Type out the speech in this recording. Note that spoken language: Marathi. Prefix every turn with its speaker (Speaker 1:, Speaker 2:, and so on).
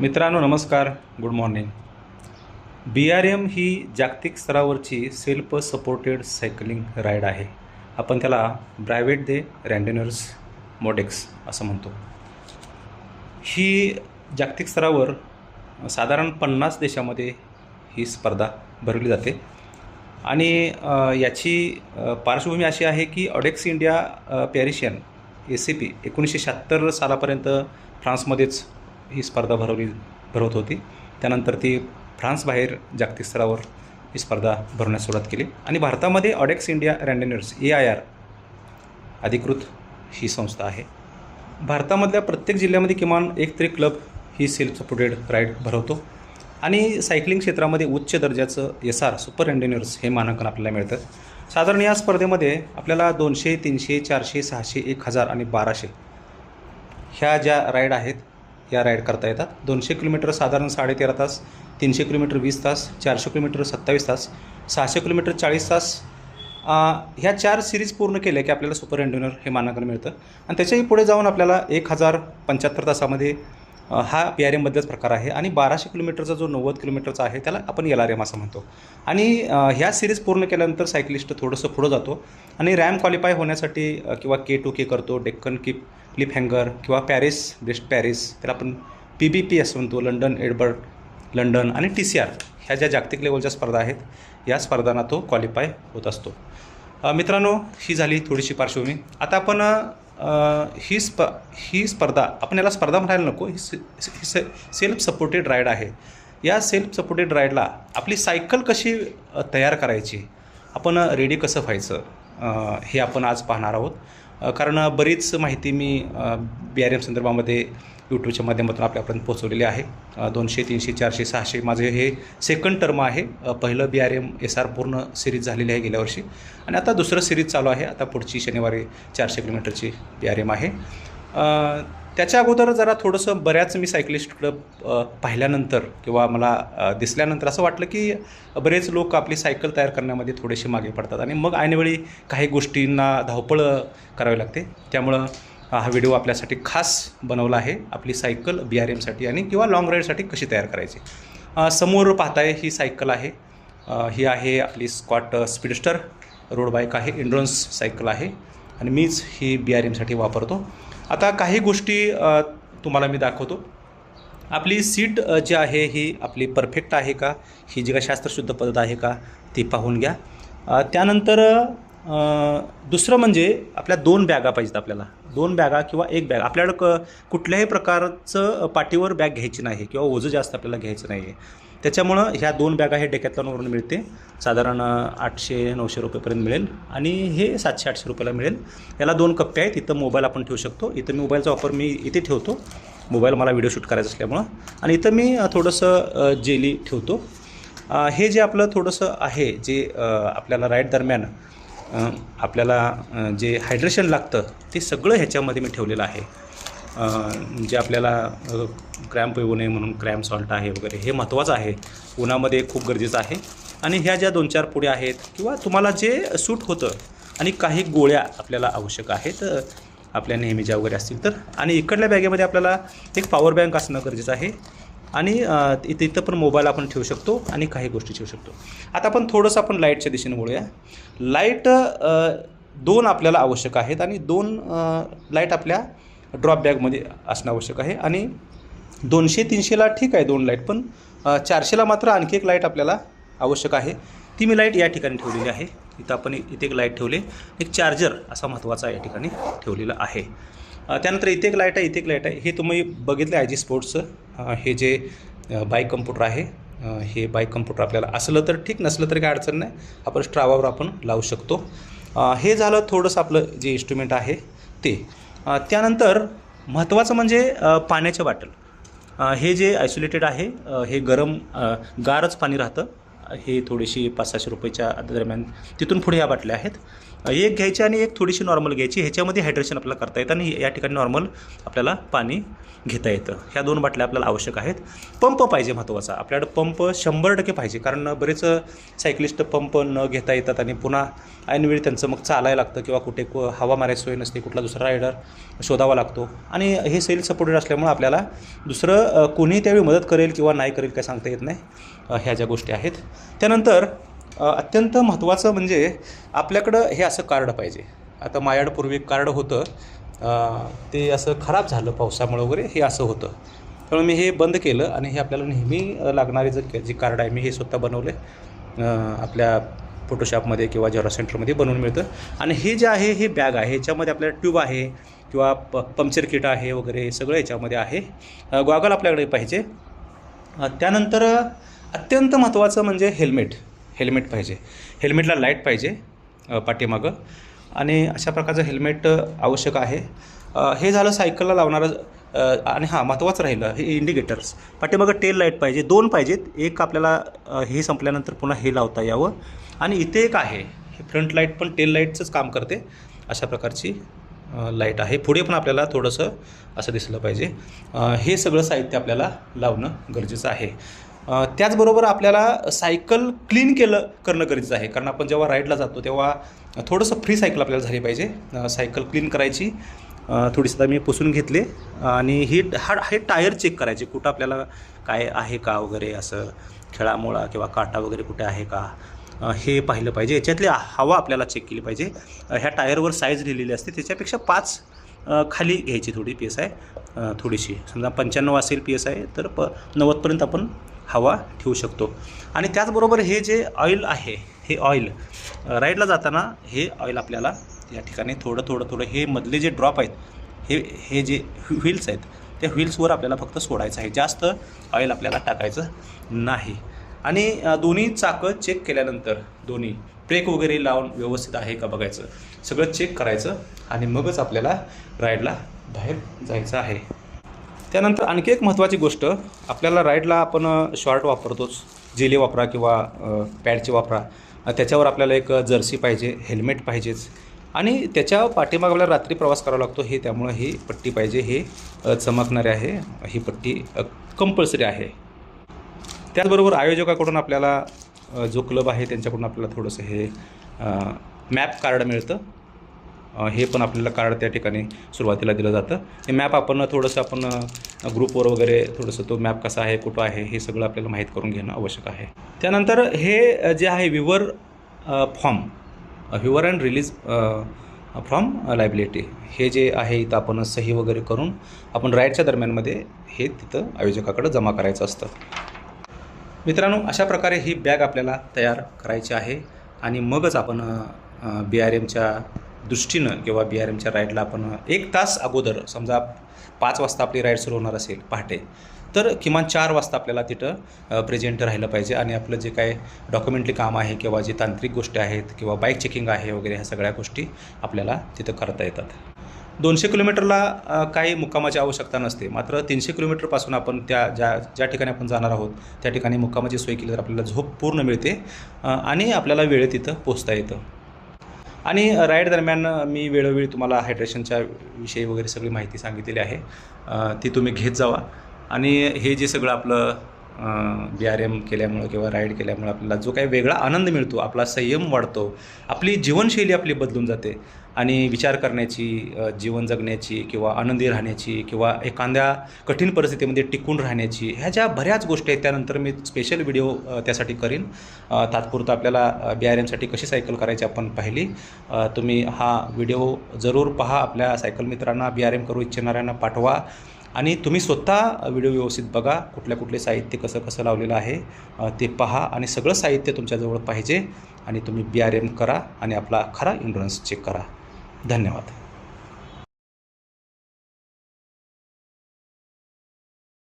Speaker 1: मित्रांनो नमस्कार, गुड मॉर्निंग. BRM ही जागतिक स्तरावरची सेल्फ सपोर्टेड सायकलिंग राईड आहे. आपण त्याला ब्रायव्हेट दे रँडेनर्स मोडेक्स असं म्हणतो. ही जागतिक स्तरावर साधारण 50 देशामध्ये ही स्पर्धा भरवली जाते आणि याची पार्श्वभूमी अशी आहे की ऑडेक्स इंडिया पॅरिशियन ACP 1976 सालापर्यंत फ्रान्समध्येच ही स्पर्धा भरवत होती. त्यानंतर ती फ्रान्सबाहेर जागतिक स्तरावर ही स्पर्धा भरवण्यास सुरुवात केली आणि भारतामध्ये ऑडेक्स इंडिया रँडेनर्स AIR अधिकृत ही संस्था आहे. भारतामधल्या प्रत्येक जिल्ह्यामध्ये किमान एक तरी क्लब ही सेल्फ सपोर्टेड राईड भरवतो आणि सायकलिंग क्षेत्रामध्ये उच्च दर्जाचं SR सुपर रँडेनर्स हे मानांकन आपल्याला मिळतं. साधारण या स्पर्धेमध्ये आपल्याला 200, 300, 400, 600, 1000 आणि 1200 ह्या ज्या राईड आहेत या राईड करता येतात. 200 किलोमीटर साधारण 13.5 तास, 300 किलोमीटर 20 तास, 400 किलोमीटर 27 तास, 600 किलोमीटर 40 तास. ह्या 4 सिरीज पूर्ण केल्या की आपल्याला सुपर रँडेनर हे मानांकन मिळतं आणि त्याच्याही पुढे जाऊन आपल्याला 1075 तासामध्ये हा BRMमधलाच प्रकार आहे आणि 1200 किलोमीटरचा जो 90 किलोमीटरचा आहे त्याला आपण LRM असं म्हणतो. आणि ह्या सिरीज पूर्ण केल्यानंतर सायकलिस्ट थोडंसं पुढं जातो आणि रॅम क्वालिफाय होण्यासाठी किंवा K2K करतो, डेक्कन क्लिप हँगर किंवा पॅरिस बेस्ट पॅरिस त्याला आपण PBP असं म्हणतो, लंडन एडबर्ग लंडन आणि TCR ह्या ज्या जागतिक लेवलच्या स्पर्धा आहेत या स्पर्धांना तो क्वालिफाय होत असतो. मित्रांनो, ही झाली थोडीशी पार्श्वभूमी. आता आपण ही स्पर्धा आपण याला स्पर्धा म्हणायला नको, ही सेल्फ सपोर्टेड राईड आहे. या सेल्फ सपोर्टेड राईडला आपली सायकल कशी तयार करायची, आपण रेडी कसं व्हायचं हे आपण आज पाहणार आहोत. कारण बरीच माहिती मी BRM संदर्भामध्ये यूट्यूबच्या माध्यमातून आपल्यापर्यंत पोहोचवलेली आहे. 200, 300, 400, 600 माझे हे सेकंड टर्म आहे. पहिलं BRM SR पूर्ण सिरीज झालेली आहे गेल्या वर्षी आणि आता दुसरं सिरीज चालू आहे. आता पुढची शनिवारी 400 किलोमीटरची BRM आहे. त्याच्या अगोदर जरा थोडंसं बऱ्याच मी सायकलिस्टकडं पाहिल्यानंतर किंवा मला दिसल्यानंतर असं वाटलं की बरेच लोक आपली सायकल तयार करण्यामध्ये थोडेसे मागे पडतात आणि मग ऐनवेळी काही गोष्टींना धावपळ करावी लागते. त्यामुळं हा व्हिडिओ आपल्यासाठी खास बनवला आहे, आपली सायकल BRMसाठी आणि किंवा लाँग राईडसाठी कशी तयार करायची. समोर पाहताय ही सायकल आहे. ही आहे आपली स्कॉट स्पीडस्टर रोड बाईक आहे, एंड्युरन्स सायकल आहे आणि मीच ही BRMसाठी वापरतो. आता काही गोष्टी तुम्हाला मी दाखवतो. आपली सीट जी आहे ही आपली परफेक्ट आहे का, ही जी काय शास्त्रशुद्ध पद्धत आहे का ती पाहून घ्या. त्यानंतर दुसरं म्हणजे आपल्या 2 बॅगा पाहिजेत. आपल्याला 2 बॅगा किंवा एक बॅग. आपल्याकडं कुठल्याही प्रकारचं पाठीवर बॅग घ्यायची नाही किंवा ओझं जास्त आपल्याला घ्यायचं नाही आहे. त्याच्यामुळं ह्या 2 बॅगा हे डेकॅथलॉनवरून मिळते. साधारण 800-900 रुपयेपर्यंत मिळेल आणि हे 700-800 रुपयाला मिळेल. याला 2 कप्पे आहेत. इथं मोबाईल आपण ठेवू शकतो. इथं मोबाईलचा वापर मी इथे ठेवतो, मोबाईल मला व्हिडिओ शूट करायचा असल्यामुळं. आणि इथं मी थोडंसं जेली ठेवतो. हे जे आपलं थोडंसं आहे जे आपल्याला राईड दरम्यान आपल्याला जे हायड्रेशन लागतं ते सगळं ह्याच्यामध्ये मी ठेवलेलं आहे. जे आपल्याला क्रॅम्प येऊ नये म्हणून क्रॅम्प सॉल्ट आहे वगैरे, हे महत्त्वाचं आहे, उन्हामध्ये खूप गरजेचं आहे. आणि ह्या ज्या 2-4 पुड्या आहेत किंवा तुम्हाला जे सूट होतं आणि काही गोळ्या आपल्याला आवश्यक आहेत आपल्या नेहमीच्या वगैरे असतील तर. आणि इकडल्या बॅगेमध्ये आपल्याला एक पॉवर बँक असणं गरजेचं आहे आणि इथं पण मोबाईल आपण ठेवू शकतो आणि काही गोष्टी ठेवू शकतो. आता आपण थोडंसं आपण लाईटच्या दिशेने वळूया. लाईट 2 आपल्याला आवश्यक आहेत आणि 2 लाईट आपल्या ड्रॉप बॅगमध्ये असणं आवश्यक आहे. आणि 200-300ला ठीक आहे 2 लाईट, पण 400ला मात्र आणखी एक लाईट आपल्याला आवश्यक आहे. ती मी लाईट या ठिकाणी ठेवलेली आहे. इथं आपण इथे एक लाईट ठेवले, एक चार्जर असा महत्त्वाचा या ठिकाणी ठेवलेला आहे. त्यानंतर इथे एक लाईट आहे, इथे एक लाईट आहे. हे तुम्ही बघितलं IG स्पोर्ट्सचं हे जे बाईक कम्प्युटर आहे, हे बाईक कम्प्युटर आपल्याला असलं तर ठीक, नसलं तरी काय अडचण नाही, आपण स्ट्रावावर आपण लावू शकतो. हे झालं थोडंसं आपलं जे इन्स्ट्रुमेंट आहे ते. त्यानंतर महत्त्वाचं म्हणजे पाण्याच्या बाटल. हे जे आयसोलेटेड आहे, हे गारच पाणी राहतं. हे थोडीशी 500-600 रुपयाच्या दरम्यान, तिथून पुढे ह्या बाटल्या आहेत. एक घ्यायची आणि एक थोडीशी नॉर्मल घ्यायची. ह्याच्यामध्ये हायड्रेशन आपल्याला करता येतं आणि या ठिकाणी नॉर्मल आपल्याला पाणी घेता येतं. ह्या 2 बाटल्या आपल्याला आवश्यक आहेत. पंप पाहिजे महत्त्वाचा. आपल्याकडं पंप 100% पाहिजे, कारण बरेच सायकलिस्ट पंप न घेता येतात आणि पुन्हा ऐनवेळी त्यांचं मग चालायला लागतं किंवा कुठे हवा मारायची सोय नसते, कुठला दुसरा रायडर शोधावा लागतो आणि हे सेल्फ सपोर्टेड असल्यामुळे आपल्याला दुसरं कोणीही त्यावेळी मदत करेल किंवा नाही करेल काय सांगता येत नाही. ह्या ज्या गोष्टी आहेत. त्यानंतर अत्यंत महत्त्वाचं म्हणजे आपल्याकडं हे असं कार्ड पाहिजे. आता माझ्याकडं पूर्वी एक कार्ड होतं, ते असं खराब झालं पावसामुळे वगैरे, हे असं होतं. त्यामुळे मी हे बंद केलं आणि हे आपल्याला नेहमी लागणारे जे कार्ड आहे मी हे स्वतः बनवले. आपल्या फोटोशॉपमध्ये किंवा झेरॉक्स सेंटरमध्ये बनवून मिळतं. आणि हे जे आहे हे बॅग आहे, ह्याच्यामध्ये आपल्याला ट्यूब आहे किंवा पंक्चर किट आहे वगैरे सगळं याच्यामध्ये आहे. गॉगल आपल्याकडे पाहिजे. त्यानंतर अत्यंत महत्त्वाचं म्हणजे हेल्मेट पाहिजे. हेल्मेटला लाईट पाहिजे पाठीमागं आणि अशा प्रकारचं हेल्मेट आवश्यक आहे. हे झालं सायकलला लावणारं. आणि हां, महत्त्वाचं राहिलं हे इंडिकेटर्स. पाठीमागं टेल लाईट पाहिजे, 2 पाहिजेत. एक आपल्याला हे संपल्यानंतर पुन्हा हे लावता यावं. आणि इथे एक आहे, हे फ्रंट लाईट पण टेल लाईटचंच काम करते. अशा प्रकारची लाईट आहे. पुढे पण आपल्याला थोडंसं असं दिसलं पाहिजे. हे सगळं साहित्य आपल्याला लावणं गरजेचं आहे. त्याचबरोबर आपल्याला सायकल क्लीन करणं गरजेचं आहे, कारण आपण जेव्हा राईडला जातो तेव्हा थोडंसं फ्री सायकल आपल्याला झाली पाहिजे. सायकल क्लीन करायची. थोडीसं मी पुसून घेतले आणि हे टायर चेक करायचे, कुठं आपल्याला काय आहे का वगैरे, असं खिळामुळा किंवा काटा वगैरे कुठे आहे का हे पाहिलं पाहिजे. याच्यातली हवा आपल्याला चेक केली पाहिजे. ह्या टायरवर साईज लिहिलेली असते, त्याच्यापेक्षा 5 खाली घ्यायची थोडी PSI, थोडीशी. समजा 95 असेल PSI तर 90पर्यंत आपण हवा ठेवू शकतो. आणि त्याचबरोबर हे जे ऑइल आहे, हे ऑइल राईडला जाताना हे ऑइल आपल्याला या ठिकाणी थोडं हे मधले जे ड्रॉप आहेत, हे जे व्हील्स आहेत त्या व्हील्सवर आपल्याला फक्त सोडायचं आहे. जास्त ऑइल आपल्याला टाकायचं नाही. आणि दोन्ही चाकं चेक केल्यानंतर दोन्ही ब्रेक वगैरे लावून व्यवस्थित आहे का बघायचं, सगळं चेक करायचं आणि मगच आपल्याला राईडला बाहेर जायचं आहे. त्यानंतर आणखी एक महत्त्वाची गोष्ट, आपल्याला राईडला आपण शॉर्ट वापरतोच, जेली वापरा किंवा पॅडचे वापरा. त्याच्यावर आपल्याला एक जर्सी पाहिजे, हेल्मेट पाहिजेच आणि त्याच्या पाठीमागे आपल्याला रात्री प्रवास करावा लागतो, हे त्यामुळं ही पट्टी पाहिजे. हे चमकणारे आहे, ही पट्टी कंपल्सरी आहे. त्याचबरोबर आयोजकाकडून आपल्याला जो क्लब आहे त्यांच्याकडून आपल्याला थोडंसं हे मॅप कार्ड मिळतं. हे पण आपल्याला कार्ड त्या ठिकाणी सुरुवातीला दिलं जातं. हे मॅप आपण थोडंसं ग्रुपवर वगैरे थोडंसं तो मॅप कसा आहे, कुठं आहे, हे सगळं आपल्याला माहीत करून घेणं आवश्यक आहे. त्यानंतर हे जे आहे viewer and release from liability, हे जे आहे इथं आपण सही वगैरे करून आपण राईडच्या दरम्यानमध्ये हे तिथं आयोजकाकडे जमा करायचं असतं. मित्रांनो, अशा प्रकारे ही बॅग आपल्याला तयार करायची आहे आणि मगच आपण BRMच्या दृष्टीनं किंवा BRMच्या राईडला आपण 1 तास अगोदर, समजा 5 वाजता आपली राईड सुरू होणार असेल पहाटे, तर किमान 4 वाजता आपल्याला तिथं प्रेझेंट राहिलं पाहिजे आणि आपलं जे काय डॉक्युमेंटरी काम आहे किंवा जे तांत्रिक गोष्टी आहेत किंवा बाईक चेकिंग आहे वगैरे, ह्या सगळ्या गोष्टी आपल्याला तिथं करता येतात. 200 किलोमीटरला काही मुक्कामाची आवश्यकता नसते, मात्र 300 किलोमीटरपासून आपण ज्या ठिकाणी आपण जाणार आहोत त्या ठिकाणी मुक्कामाची सोय केली तर आपल्याला झोप पूर्ण मिळते आणि आपल्याला वेळेत तिथं पोचता येतं. आणि राईड दरम्यान मी वेळोवेळी तुम्हाला हायड्रेशनच्या विषयी वगैरे सगळी माहिती सांगितलेली आहे, ती तुम्ही घेत जावा. आणि हे जे सगळं आपलं BRM केल्यामुळं किंवा राईड केल्यामुळं आपल्याला जो काही वेगळा आनंद मिळतो, आपला संयम वाढतो, आपली जीवनशैली आपली बदलून जाते आणि विचार करण्याची, जीवन जगण्याची किंवा आनंदी राहण्याची किंवा एखाद्या कठीण परिस्थितीमध्ये टिकून राहण्याची, ह्या ज्या बऱ्याच गोष्टी आहेत. त्यानंतर मी स्पेशल व्हिडिओ त्यासाठी करीन. तात्पुरतं आपल्याला BRMसाठी कशी सायकल करायची आपण पाहिली. तुम्ही हा व्हिडिओ जरूर पहा, आपल्या सायकल मित्रांना, BRM करू इच्छिणाऱ्यांना पाठवा आणि तुम्ही स्वतः व्हिडिओ व्यवस्थित बघा, कुठले साहित्य कसं लावलेलं आहे ते पहा आणि सगळं साहित्य तुमच्याजवळ पाहिजे आणि तुम्ही BRM करा आणि आपला खरा इंडोरन्स चेक करा. धन्यवाद.